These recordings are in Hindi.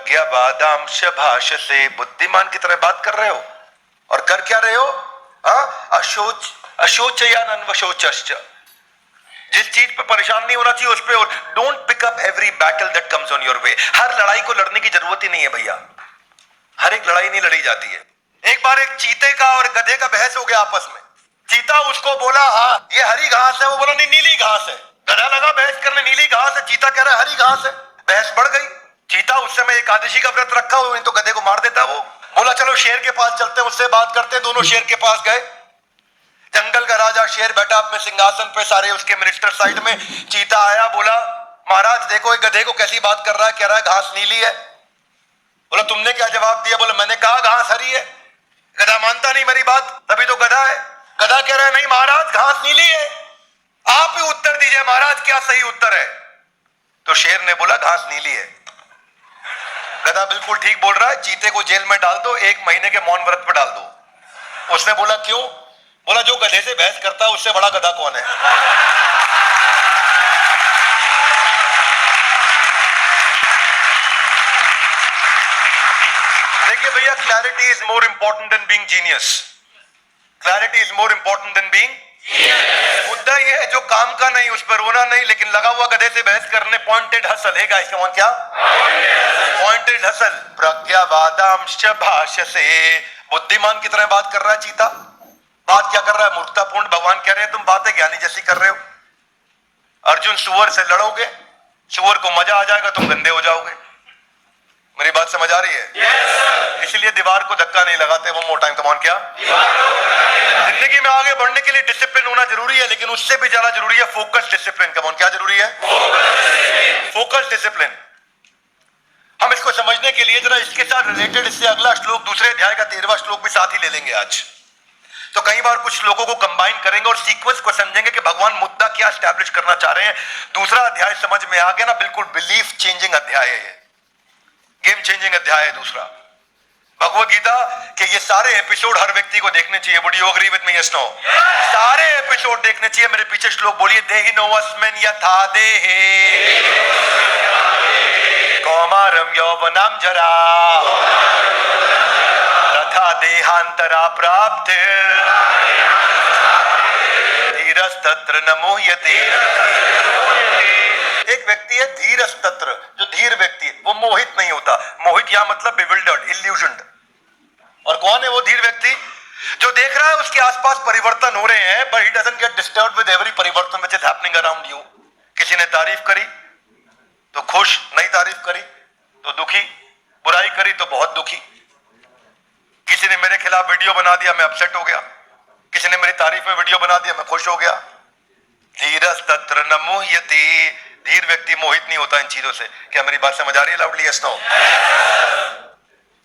प्रज्ञावादांश भाष से, बुद्धिमान की तरह बात कर रहे हो और कर क्या रहे हो? अशोच अशोचयानन्वशोचश्च, जिस चीज पे परेशान नहीं होना चाहिए उस पे। Don't pick up every battle that comes on your way. हर लड़ाई को लड़ने की जरूरत ही नहीं है भैया, हर एक लड़ाई नहीं लड़ी जाती है। एक बार एक चीते का और गधे का बहस हो गया आपस में। चीता उसको बोला हाँ ये हरी घास है, वो बोला नहीं नीली घास है। गधा लगा बहस करने, नीली घास है, चीता कह रहा है हरी घास है। बहस बढ़ गई। चीता उस समय एकादशी का व्रत रखा हो, नहीं तो गधे को मार देता। वो बोला चलो शेर के पास चलते हैं, उससे बात करते हैं। दोनों शेर के पास गए। जंगल का राजा शेर बैठा अपने सिंहासन पे, सारे उसके मिनिस्टर साइड में। चीता आया, बोला महाराज देखो एक गधे को कैसी बात कर रहा है, कह रहा है घास नीली है। बोला तुमने क्या जवाब दिया? बोला मैंने कहा घास हरी है। गधा मानता नहीं मेरी बात, तभी तो गधा है। गधा कह रहा है नहीं महाराज घास नीली है। आप ही उत्तर दीजिए महाराज क्या सही उत्तर है? तो शेर ने बोला घास नीली है। गधा बिल्कुल ठीक बोल रहा है, चीते को जेल में डाल दो, 1 महीने के मौन व्रत पर डाल दो। उसने बोला क्यों? बोला जो गधे से बहस करता है उससे बड़ा गधा कौन है? देखिए भैया, clarity is more important than being genius. Clarity is more important than being genius. मुद्दा ये है जो काम का नहीं उस पर रोना नहीं, लेकिन लगा हुआ गधे से बहस करने। पॉइंटेड हसल है गाइस, कम ऑन, क्या पॉइंटेड हसल। प्रज्ञावादांश भाष से, बुद्धिमान की तरह बात कर रहा है चीता। बात क्या कर रहा है? मूर्खतापूर्ण। भगवान कह रहे हैं तुम बातें ज्ञानी जैसी कर रहे हो। अर्जुन सुअर से लड़ोगे, सुअर को मजा आ जाएगा, तुम गंदे हो जाओगे। मेरी बात समझ आ रही है? yes, इसलिए दीवार को धक्का नहीं लगाते वो मोर टाइम। कम ऑन, क्या जिंदगी में आगे बढ़ने के लिए डिसिप्लिन होना जरूरी है, लेकिन उससे भी ज्यादा जरूरी है फोकस डिसिप्लिन। कम ऑन, क्या जरूरी है? Focus discipline. हम इसको समझने के लिए जरा इसके साथ रिलेटेड, इससे अगला श्लोक, दूसरे अध्याय का 13वां श्लोक भी साथ ही ले लेंगे आज। तो कई बार कुछ लोगों को कंबाइन करेंगे और सीक्वेंस को समझेंगे कि भगवान मुद्दा क्या एस्टैब्लिश करना चाह रहे हैं। दूसरा अध्याय समझ में आ गया ना, बिल्कुल बिलीफ चेंजिंग अध्याय है, गेम चेंजिंग अध्याय है दूसरा भगवद गीता के। ये सारे एपिसोड हर व्यक्ति को देखने चाहिए। Would you agree with me? Yes no? सारे एपिसोड देखने चाहिए। मेरे पीछे श्लोक बोलिए, देहिनोऽस्मिन् यथा देहे कौमारं यौवनं जरा तथा देहांतरा प्राप्ति धीरस्तत्र न मुह्यते। एक व्यक्ति है धीरस्तत्र, जो धीर व्यक्ति है वो मोहित नहीं होता। मोहित या मतलब बिविल्डर्ड, इल्यूजन्ड। और कौन है वो धीर व्यक्ति? जो देख रहा है उसके आसपास परिवर्तन हो रहे हैं, but he doesn't get disturbed with every परिवर्तन which is happening around you। किसी ने तारीफ करी तो खुश, नहीं तारीफ करी तो दुखी, बुराई करी तो बहुत दुखी। किसी ने मेरे खिलाफ वीडियो बना दिया, मैं अपसेट हो गया। किसी ने मेरी तारीफ में वीडियो बना दिया, मैं खुश हो गया। धीरस्तत्र न मुह्यते। धीर व्यक्ति मोहित नहीं होता इन चीजों से। क्या मेरी बात समझ आ रही है? Loudly yes no?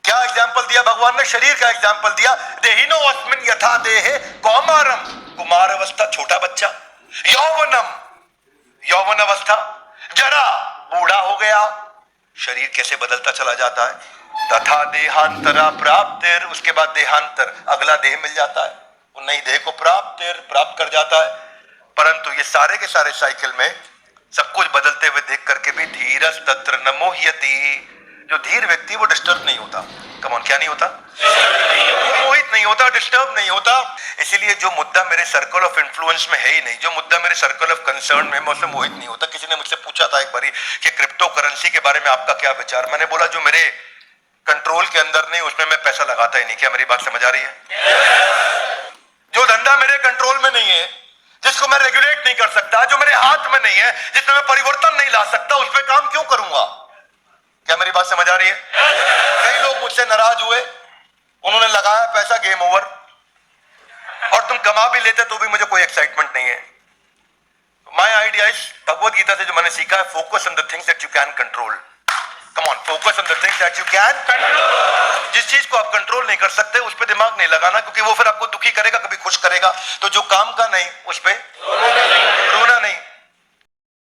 क्या एग्जाम्पल दिया भगवान ने? शरीर का एग्जाम्पल दिया। देहिनोऽस्मिन् यथा देहे कौमारम, कुमार अवस्था छोटा बच्चा, यौवनम यौवन अवस्था, जरा बूढ़ा हो गया। शरीर कैसे बदलता चला जाता है। तथा देहांतरा प्राप्तिर, उसके बाद देहांतर, अगला देह मिल जाता है, वो नई देह को प्राप्त कर जाता है। परंतु ये सारे के सारे साइकिल में सब कुछ बदलते हुए देख करके भी धीरस्तत्र न मुह्यति, जो धीर व्यक्ति वो डिस्टर्ब नहीं होता। कम ऑन, क्या नहीं होता? मोहित नहीं होता, डिस्टर्ब नहीं होता। इसीलिए जो मुद्दा मेरे सर्कल ऑफ इन्फ्लुएंस में है ही नहीं, जो मुद्दा मेरे सर्कल ऑफ कंसर्न में, मैं उसमें मोहित नहीं होता। किसी ने मुझसे पूछा था एक बारी कि क्रिप्टो करेंसी के बारे में आपका क्या विचार? मैंने बोला जो मेरे कंट्रोल के अंदर नहीं उसमें मैं पैसा लगाता ही नहीं। क्या मेरी बात समझ आ रही है? जो धंधा मेरे कंट्रोल में नहीं है, जिसको मैं रेगुलेट नहीं कर सकता, जो मेरे हाथ में नहीं है, जिसमें मैं परिवर्तन नहीं ला सकता, उस पर काम क्यों करूंगा? क्या मेरी बात समझ आ रही है? कई लोग मुझसे नाराज हुए, उन्होंने लगाया पैसा, गेम ओवर, और तुम कमा भी लेते तो भी मुझे कोई एक्साइटमेंट नहीं है। My idea is, Bhagavad Gita से जो मैंने सीखा है, focus on the things that you can control. Come on, focus on the things that you can control. जिस चीज को आप कंट्रोल नहीं कर सकते उस पर दिमाग नहीं लगाना, क्योंकि वो फिर आपको दुखी करेगा, कभी खुश करेगा। तो जो काम का नहीं उस पर